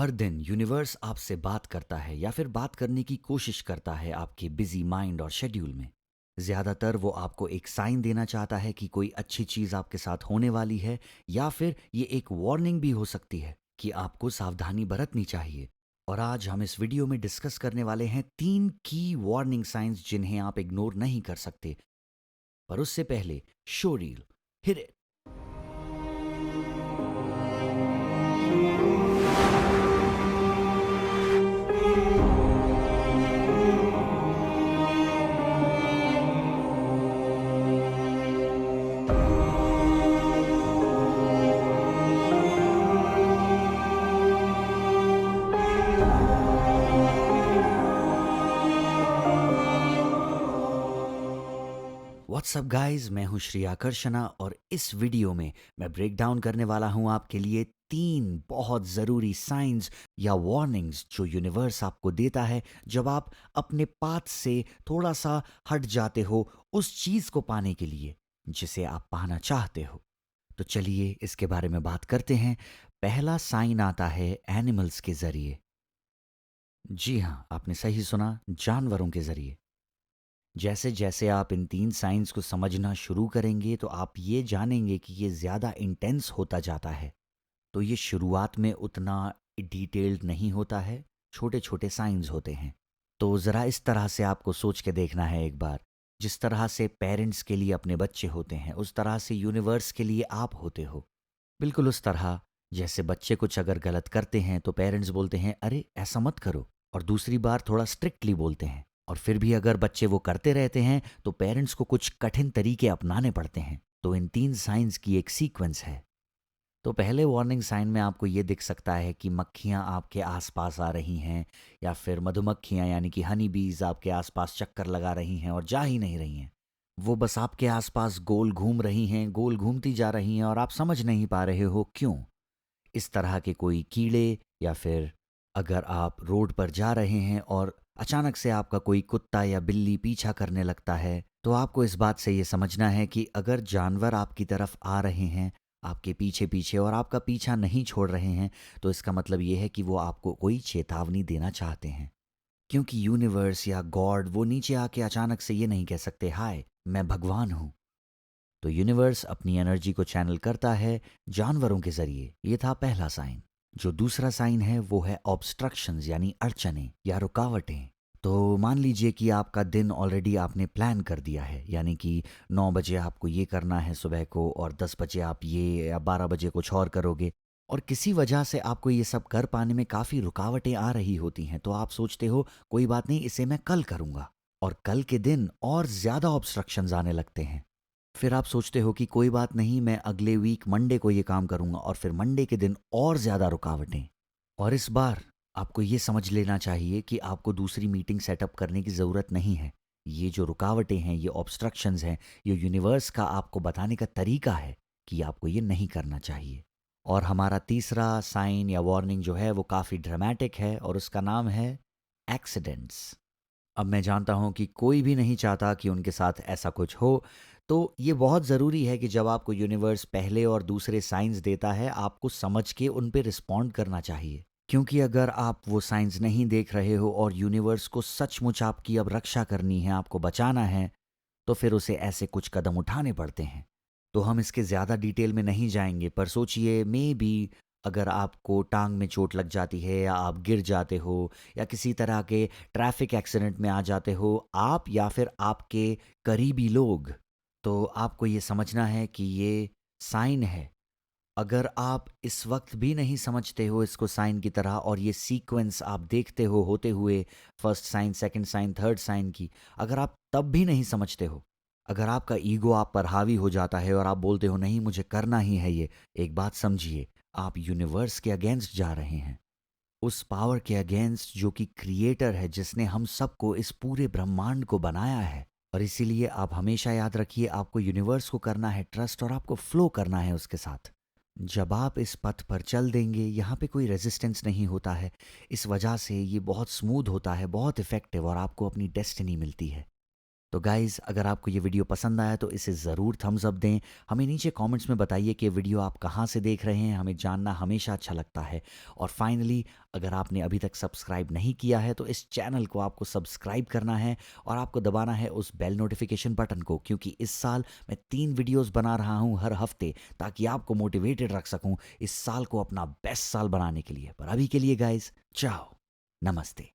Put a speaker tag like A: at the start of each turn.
A: हर दिन यूनिवर्स आपसे बात करता है या फिर बात करने की कोशिश करता है आपके बिजी माइंड और शेड्यूल में। ज़्यादातर वो आपको एक साइन देना चाहता है कि कोई अच्छी चीज़ आपके साथ होने वाली है, या फिर ये एक वार्निंग भी हो सकती है कि आपको सावधानी बरतनी चाहिए। और आज हम इस वीडियो में डिस्कस करने वाले हैं 3 की वार्निंग साइंस जिन्हें आप इग्नोर नहीं कर सकते। पर उससे पहले, show reel, hit. WhatsApp guys, मैं हूं श्री आकर्षणा और इस वीडियो में मैं ब्रेक डाउन करने वाला हूं आपके लिए 3 बहुत ज़रूरी साइंस या वार्निंग्स जो यूनिवर्स आपको देता है जब आप अपने पाथ से थोड़ा सा हट जाते हो उस चीज़ को पाने के लिए जिसे आप पाना चाहते हो। तो चलिए इसके बारे में बात करते हैं। पहला साइन आता है एनिमल्स के ज़रिए। जी हाँ, आपने सही सुना, जानवरों के ज़रिए। जैसे जैसे आप इन 3 साइंस को समझना शुरू करेंगे तो आप ये जानेंगे कि ये ज़्यादा इंटेंस होता जाता है। तो ये शुरुआत में उतना डिटेल्ड नहीं होता है, छोटे छोटे साइंस होते हैं। तो ज़रा इस तरह से आपको सोच के देखना है एक बार। जिस तरह से पेरेंट्स के लिए अपने बच्चे होते हैं उस तरह से यूनिवर्स के लिए आप होते हो। बिल्कुल उस तरह जैसे बच्चे कुछ अगर गलत करते हैं तो पेरेंट्स बोलते हैं अरे ऐसा मत करो, और दूसरी बार थोड़ा स्ट्रिक्टली बोलते हैं। और फिर भी अगर बच्चे वो करते रहते हैं तो पेरेंट्स को कुछ कठिन तरीके अपनाने पड़ते हैं। तो इन 3 साइंस की एक सीक्वेंस है। तो पहले वार्निंग साइन में आपको ये दिख सकता है कि मक्खियाँ आपके आसपास आ रही हैं, या फिर मधुमक्खियाँ यानी कि हनी बीज आपके आसपास चक्कर लगा रही हैं और जा ही नहीं रही हैं। वो बस आपके आसपास गोल घूम रही हैं, गोल घूमती जा रही हैं और आप समझ नहीं पा रहे हो क्यों। इस तरह के कोई कीड़े, या फिर अगर आप रोड पर जा रहे हैं और अचानक से आपका कोई कुत्ता या बिल्ली पीछा करने लगता है, तो आपको इस बात से ये समझना है कि अगर जानवर आपकी तरफ आ रहे हैं आपके पीछे पीछे और आपका पीछा नहीं छोड़ रहे हैं, तो इसका मतलब ये है कि वो आपको कोई चेतावनी देना चाहते हैं। क्योंकि यूनिवर्स या गॉड वो नीचे आके अचानक से ये नहीं कह सकते हाय मैं भगवान हूँ। तो यूनिवर्स अपनी एनर्जी को चैनल करता है जानवरों के जरिए। ये था पहला साइन। जो दूसरा साइन है वो है ऑब्स्ट्रक्शंस यानी अड़चने या रुकावटें। तो मान लीजिए कि आपका दिन ऑलरेडी आपने प्लान कर दिया है, यानी कि 9 बजे आपको ये करना है सुबह को, और 10 बजे आप ये, या 12 बजे कुछ और करोगे। और किसी वजह से आपको ये सब कर पाने में काफ़ी रुकावटें आ रही होती हैं, तो आप सोचते हो कोई बात नहीं, इसे मैं कल करूँगा। और कल के दिन और ज़्यादा ऑब्स्ट्रक्शंस आने लगते हैं। फिर आप सोचते हो कि कोई बात नहीं, मैं अगले वीक मंडे को ये काम करूंगा, और फिर मंडे के दिन और ज़्यादा रुकावटें। और इस बार आपको ये समझ लेना चाहिए कि आपको दूसरी मीटिंग सेटअप करने की ज़रूरत नहीं है। ये जो रुकावटें हैं, ये ऑब्स्ट्रक्शंस हैं, ये यूनिवर्स का आपको बताने का तरीका है कि आपको ये नहीं करना चाहिए। और हमारा तीसरा साइन या वार्निंग जो है वो काफ़ी ड्रामेटिक है, और उसका नाम है एक्सीडेंट्स। अब मैं जानता हूँ कि कोई भी नहीं चाहता कि उनके साथ ऐसा कुछ हो। तो ये बहुत ज़रूरी है कि जब आपको यूनिवर्स पहले और दूसरे साइंस देता है, आपको समझ के उन पे रिस्पॉन्ड करना चाहिए। क्योंकि अगर आप वो साइंस नहीं देख रहे हो और यूनिवर्स को सचमुच आपकी अब रक्षा करनी है, आपको बचाना है, तो फिर उसे ऐसे कुछ कदम उठाने पड़ते हैं। तो हम इसके ज़्यादा डिटेल में नहीं जाएंगे, पर सोचिए मे बी अगर आपको टांग में चोट लग जाती है, या आप गिर जाते हो, या किसी तरह के ट्रैफिक एक्सीडेंट में आ जाते हो आप या फिर आपके करीबी लोग, तो आपको ये समझना है कि ये साइन है। अगर आप इस वक्त भी नहीं समझते हो इसको साइन की तरह, और ये सीक्वेंस आप देखते हो होते हुए, first sign, second sign, third sign की, अगर आप तब भी नहीं समझते हो, अगर आपका ईगो आप पर हावी हो जाता है और आप बोलते हो नहीं मुझे करना ही है ये, एक बात समझिए, आप यूनिवर्स के अगेंस्ट जा रहे हैं। उस पावर के अगेंस्ट जो कि क्रिएटर है, जिसने हम सबको, इस पूरे ब्रह्मांड को बनाया है। और इसीलिए आप हमेशा याद रखिए, आपको यूनिवर्स को करना है ट्रस्ट, और आपको फ्लो करना है उसके साथ। जब आप इस पथ पर चल देंगे, यहाँ पे कोई रेजिस्टेंस नहीं होता है। इस वजह से ये बहुत स्मूथ होता है, बहुत इफ़ेक्टिव, और आपको अपनी डेस्टिनी मिलती है। तो गाइज़ अगर आपको ये वीडियो पसंद आया तो इसे ज़रूर थम्स अप दें। हमें नीचे कमेंट्स में बताइए कि ये वीडियो आप कहाँ से देख रहे हैं, हमें जानना हमेशा अच्छा लगता है। और फाइनली अगर आपने अभी तक सब्सक्राइब नहीं किया है तो इस चैनल को आपको सब्सक्राइब करना है और आपको दबाना है उस बेल नोटिफिकेशन बटन को, क्योंकि इस साल मैं 3 वीडियोज़ बना रहा हूँ हर हफ्ते, ताकि आपको मोटिवेटेड रख सकूँ इस साल को अपना बेस्ट साल बनाने के लिए। पर अभी के लिए गाइज़, चाओ, नमस्ते।